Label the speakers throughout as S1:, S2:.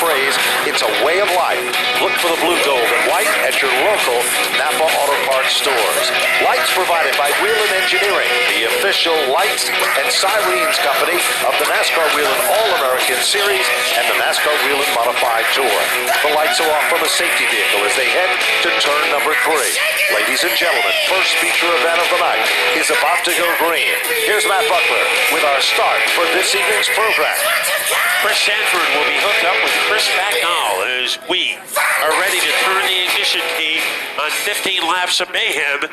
S1: phrase, it's a way of life. Look for the blue, gold, and white at your local Napa Auto Parts stores. Lights provided by Whelen Engineering, the official lights and sirens company of the NASCAR Whelen All-American Series and the NASCAR Whelen Modified Tour. The lights are off from a safety vehicle as they head to turn number 3. Ladies and gentlemen, first feature event of the night is about to go green. Here's Matt Buckler with our start for this evening's program.
S2: Chris Sanford will be hooked up with Chris Bagnall as we are ready to turn the ignition key on 15 laps of mayhem.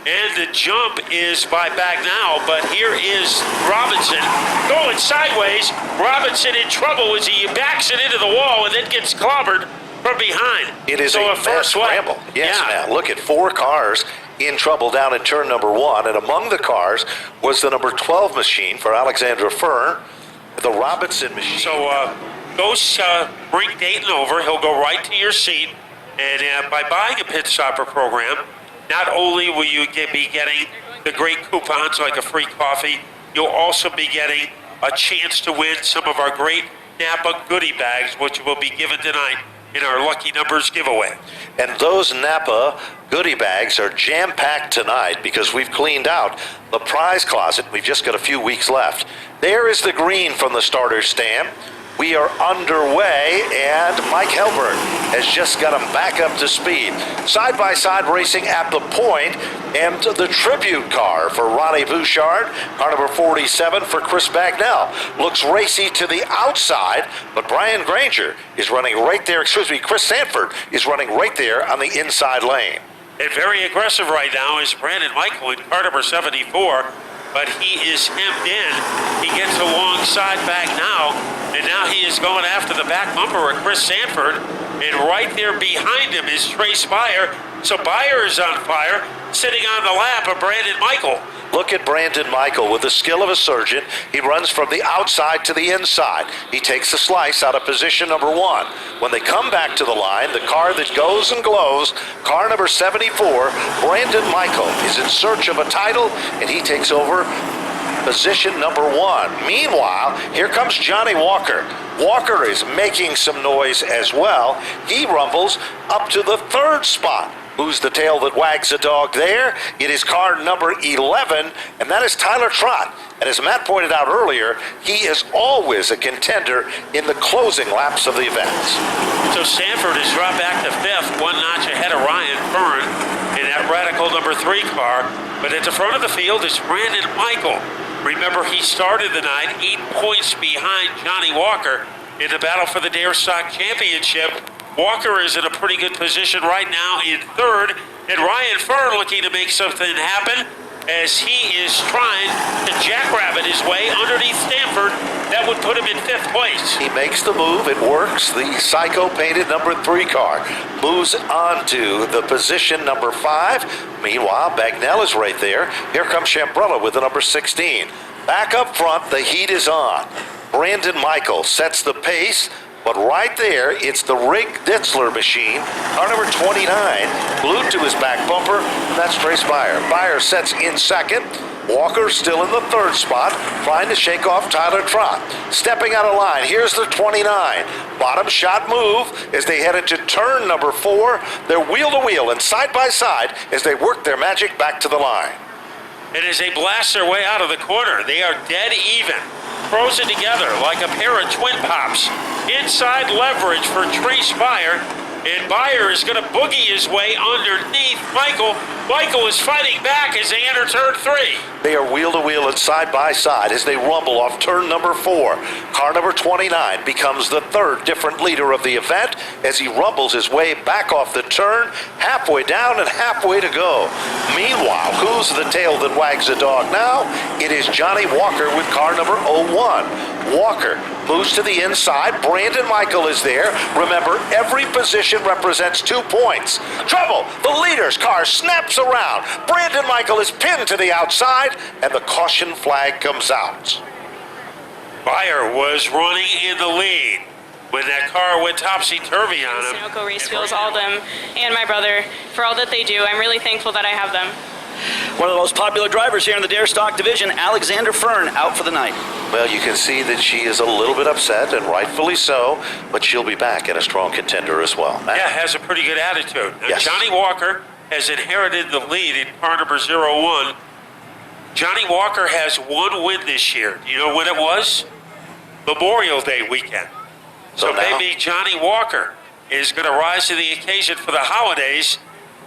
S2: And the jump is by Bagnall, but here is Robinson going sideways. Robinson in trouble as he backs it into the wall and then gets clobbered from behind.
S1: It is a first scramble. Yes, yeah. Now look at 4 cars in trouble down in turn number 1, and among the cars was the number 12 machine for Alexandra Fern, the Robinson machine.
S2: So bring Dayton over. He'll go right to your seat, and by buying a pit stopper program, not only will you be getting the great coupons like a free coffee, you'll also be getting a chance to win some of our great Napa goodie bags, which will be given tonight in our Lucky Numbers giveaway.
S1: And those Napa goodie bags are jam-packed tonight because we've cleaned out the prize closet. We've just got a few weeks left. There is the green from the starter stand. We are underway, and Mike Helberg has just got them back up to speed. Side-by-side racing at the point, and the tribute car for Ronnie Bouchard, car number 47 for Chris Bagnall. Looks racy to the outside, but Brian Granger is running right there. Chris Sanford is running right there on the inside lane.
S2: And very aggressive right now is Brandon Michael in car number 74. But he is hemmed in. He gets alongside Bagnall, and now he is going after the back bumper of Chris Sanford. And right there behind him is Trace Beyer. So Beyer is on fire, sitting on the lap of Brandon Michael.
S1: Look at Brandon Michael with the skill of a surgeon. He runs from the outside to the inside. He takes the slice out of position number 1. When they come back to the line, the car that goes and glows, car number 74, Brandon Michael is in search of a title, and he takes over position number 1. Meanwhile, here comes Johnny Walker. Walker is making some noise as well. He rumbles up to the 3rd spot. Who's the tail that wags the dog there? It is car number 11, and that is Tyler Trott. And as Matt pointed out earlier, he is always a contender in the closing laps of the events.
S2: So Sanford has dropped back to 5th, 1 notch ahead of Ryan Fern in that Radical number 3 car. But at the front of the field is Brandon Michael. Remember, he started the night 8 points behind Johnny Walker in the battle for the Dare Stock Championship. Walker is in a pretty good position right now in 3rd, and Ryan Fern looking to make something happen as he is trying to jackrabbit his way underneath Stanford. That would put him in 5th place.
S1: He makes the move. It works. The Psycho painted number 3 car moves on to the position number 5. Meanwhile, Bagnall is right there. Here comes Chambrella with the number 16. Back up front, the heat is on. Brandon Michael sets the pace. But right there, it's the Rig Ditzler machine, car number 29, glued to his back bumper, and that's Trace Beyer. Beyer sets in 2nd. Walker still in the 3rd spot, trying to shake off Tyler Trott. Stepping out of line, here's the 29. Bottom shot move as they head into turn number 4. They're wheel to wheel and side by side as they work their magic back to the line.
S2: And as they blast their way out of the corner, they are dead even. Frozen together like a pair of twin pops. Inside leverage for Trace Beyer, and Beyer is going to boogie his way underneath Michael. Michael is fighting back as they enter turn 3.
S1: They are wheel to wheel and side by side as they rumble off turn number 4. Car number 29 becomes the 3rd different leader of the event as he rumbles his way back off the turn, halfway down and halfway to go. Meanwhile, who's the tail that wags the dog now? It is Johnny Walker with car number 01. Walker moves to the inside. Brandon Michael is there. Remember, every position represents 2 points. Trouble! The leader's car snaps around. Brandon Michael is pinned to the outside, and the caution flag comes out.
S2: Beyer was running in the lead when that car went topsy-turvy on him.
S3: Sunoco Race Fuels, all of them, and my brother, for all that they do. I'm really thankful that I have them. One of the most popular drivers here in the Dare Stock division, Alexander Fern, out for the night.
S1: Well, you can see that she is a little bit upset, and rightfully so, but she'll be back and a strong contender as well. Matt?
S2: Yeah, has a pretty good attitude.
S1: Yes.
S2: Johnny Walker has inherited the lead in car number 01. Johnny Walker has one win this year. Do you know when it was? Memorial Day weekend. So
S1: now?
S2: maybe Johnny Walker is going to rise to the occasion for the holidays.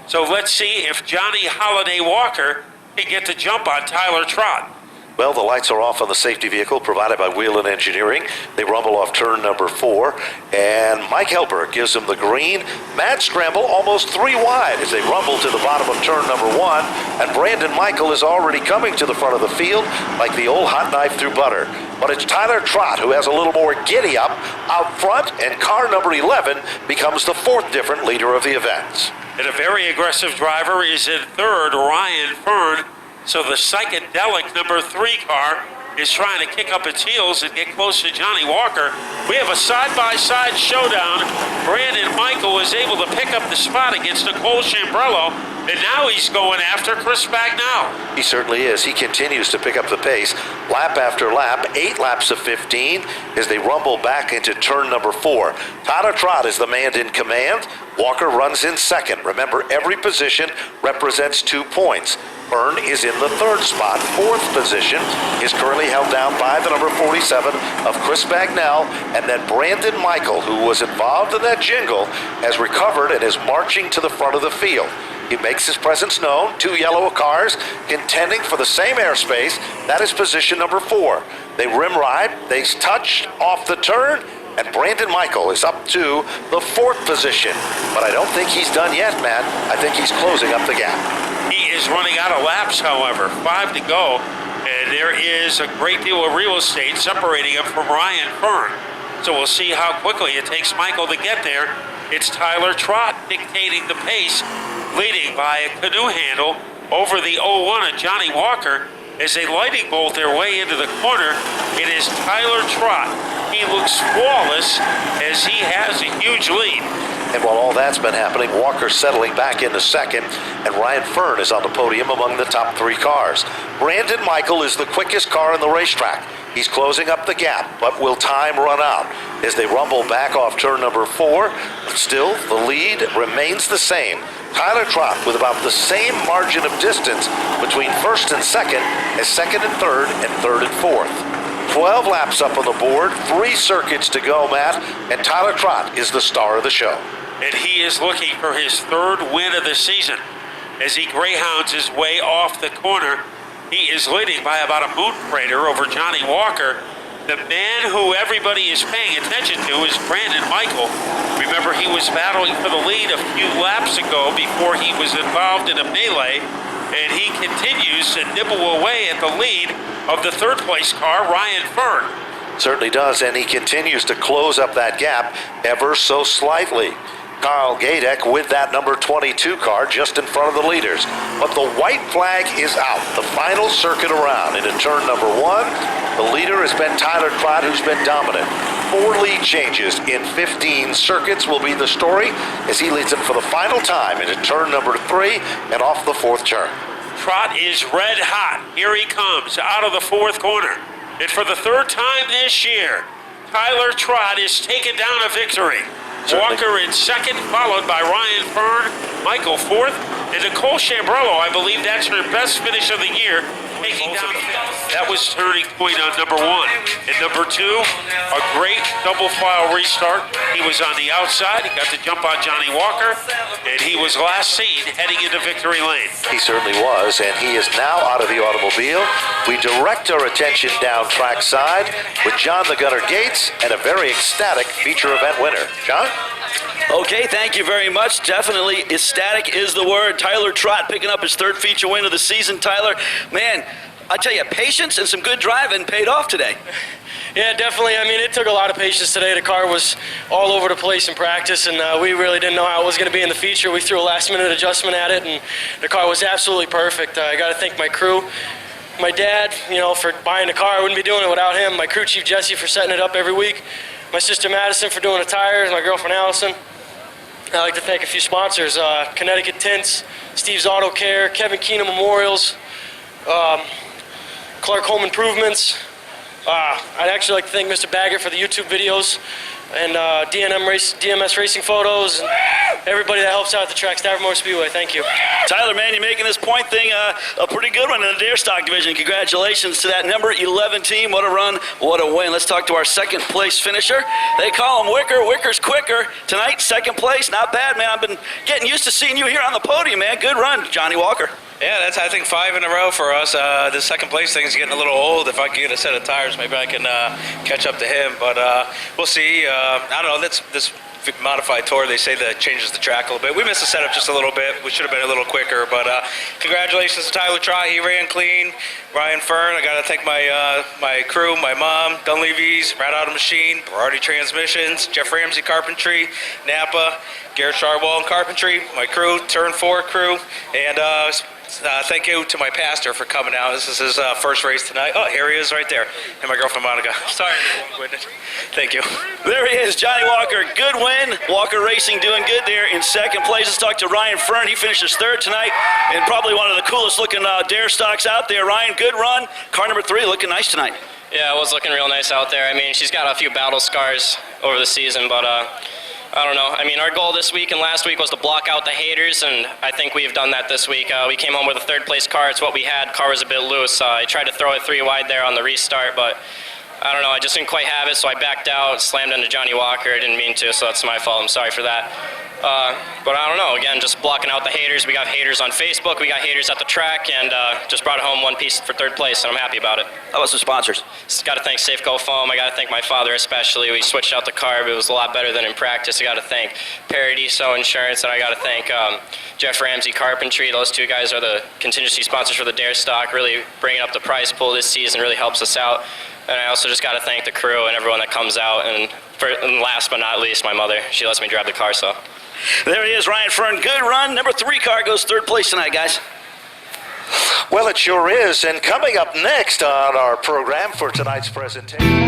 S2: So let's see if Johnny Holiday Walker can get the jump on Tyler Trott.
S1: Well, the lights are off on the safety vehicle provided by Whelen Engineering. They rumble off turn number 4, and Mike Helper gives them the green. Mad scramble almost 3 wide as they rumble to the bottom of turn number 1, and Brandon Michael is already coming to the front of the field like the old hot knife through butter. But it's Tyler Trott who has a little more giddy up out front, and car number 11 becomes the 4th different leader of the event.
S2: And a very aggressive driver is in third, Ryan Fern. So the psychedelic number 3 car is trying to kick up its heels and get close to Johnny Walker. We have a side-by-side showdown. Brandon Michael was able to pick up the spot against Nicole Chambrello, and now he's going after Chris Bagnall.
S1: He certainly is. He continues to pick up the pace lap after lap, 8 laps of 15 as they rumble back into turn number 4. Tyler Trott is the man in command. Walker runs in second. Remember, every position represents 2 points. Fern is in the 3rd spot. 4th position is currently held down by the number 47 of Chris Bagnall, and then Brandon Michael, who was involved in that jingle, has recovered and is marching to the front of the field. He makes his presence known. 2 yellow cars contending for the same airspace. That is position number 4. They rim ride, they touch off the turn, and Brandon Michael is up to the 4th position. But I don't think he's done yet, Matt. I think he's closing up the gap.
S2: He is running out of laps, however. 5 to go, and there is a great deal of real estate separating him from Ryan Fern. So we'll see how quickly it takes Michael to get there. It's Tyler Trott dictating the pace, leading by a canoe handle over the 01 of Johnny Walker. As they lightning bolt their way into the corner, it is Tyler Trott. He looks flawless as he has a huge lead.
S1: And while all that's been happening, Walker's settling back into second, and Ryan Fern is on the podium among the top 3 cars. Brandon Michael is the quickest car in the racetrack. He's closing up the gap, but will time run out? As they rumble back off turn number 4, still the lead remains the same. Tyler Trott with about the same margin of distance between 1st and 2nd as 2nd and 3rd and 3rd and 4th. 12 laps up on the board, 3 circuits to go, Matt, and Tyler Trott is the star of the show.
S2: And he is looking for his 3rd win of the season. As he greyhounds his way off the corner, he is leading by about a moon crater over Johnny Walker. The man who everybody is paying attention to is Brandon Michael. Remember, he was battling for the lead a few laps ago before he was involved in a melee, and he continues to nibble away at the lead of the 3rd place car, Ryan Fern.
S1: Certainly does, and he continues to close up that gap ever so slightly. Carl Gadek with that number 22 car just in front of the leaders. But the white flag is out. The final circuit around into turn number 1. The leader has been Tyler Trott, who's been dominant. 4 lead changes in 15 circuits will be the story as he leads them for the final time into turn number 3 and off the 4th turn.
S2: Trott is red hot. Here he comes out of the 4th corner. And for the 3rd time this year, Tyler Trott is taking down a victory.
S1: Certainly.
S2: Walker in 2nd, followed by Ryan Fern, Michael 4th, and Nicole Chambrello, I believe that's her best finish of the year, taking down. That was turning point on number 1. And number 2, a great double file restart. He was on the outside, he got the jump on Johnny Walker, and he was last seen heading into victory lane.
S1: He certainly was, and he is now out of the automobile. We direct our attention down track side with John the Gunner Gates and a very ecstatic feature event winner. John?
S3: Okay, thank you very much. Definitely ecstatic is the word. Tyler Trott picking up his 3rd feature win of the season. Tyler, man, I tell you, patience and some good driving paid off today.
S4: Yeah, definitely. I mean, it took a lot of patience today. The car was all over the place in practice, and we really didn't know how it was going to be in the feature. We threw a last-minute adjustment at it, and the car was absolutely perfect. I got to thank my crew, my dad, for buying the car. I wouldn't be doing it without him. My crew chief, Jesse, for setting it up every week. My sister, Madison, for doing the tires. My girlfriend, Allison. I'd like to thank a few sponsors, Connecticut Tints, Steve's Auto Care, Kevin Keenum Memorials, Clark Home Improvements. I'd actually like to thank Mr. Baggett for the YouTube videos and DMS Racing Photos, and everybody that helps out at the track, Stafford Motor Speedway. Thank you.
S3: Tyler, man, you're making this point thing a pretty good one in the dare stock division. Congratulations to that number 11 team. What a run, what a win. Let's talk to our second place finisher. They call him Wicker. Wicker's quicker. Tonight, second place. Not bad, man. I've been getting used to seeing you here on the podium, man. Good run, Johnny Walker.
S5: Yeah, that's, I think, 5 in a row for us. The second place thing is getting a little old. If I could get a set of tires, maybe I can catch up to him. But we'll see. I don't know. This modified tour, they say that changes the track a little bit. We missed the setup just a little bit. We should have been a little quicker. But congratulations to Tyler Trott. He ran clean. Ryan Fern, I got to thank my crew, my mom, Dunleavy's, Rat Auto Machine, Berardi Transmissions, Jeff Ramsey Carpentry, Napa, Garrett Sharwall and Carpentry, my crew, Turn 4 crew, and thank you to my pastor for coming out. This is his first race tonight. Oh, here he is right there. And my girlfriend Monica. Sorry, long-winded. Thank you.
S3: There he is, Johnny Walker. Good win. Walker Racing doing good there in second place. Let's talk to Ryan Fern. He finishes third tonight, and probably one of the coolest looking dare stocks out there. Ryan, good run. Car number 3 looking nice tonight.
S6: Yeah, it was looking real nice out there. I mean, she's got a few battle scars over the season, but I don't know. I mean, our goal this week and last week was to block out the haters, and I think we've done that this week. We came home with a third place car. It's what we had. Car was a bit loose. I tried to throw it 3 wide there on the restart, but I don't know. I just didn't quite have it, so I backed out, slammed into Johnny Walker. I didn't mean to, so that's my fault. I'm sorry for that. But I don't know. Again, just blocking out the haters. We got haters on Facebook. We got haters at the track, and just brought home 1 piece for third place, and I'm happy about it.
S3: How about some sponsors?
S6: Got to thank Safeco Foam. I got to thank my father especially. We switched out the carb. It was a lot better than in practice. I got to thank Paradiso Insurance, and I got to thank Jeff Ramsey Carpentry. Those 2 guys are the contingency sponsors for the dare stock. Really bringing up the prize pool this season really helps us out. And I also just got to thank the crew and everyone that comes out. And last but not least, my mother. She lets me drive the car, so.
S3: There he is, Ryan Fern. Good run. Number 3 car goes third place tonight, guys.
S1: Well, it sure is. And coming up next on our program for tonight's presentation.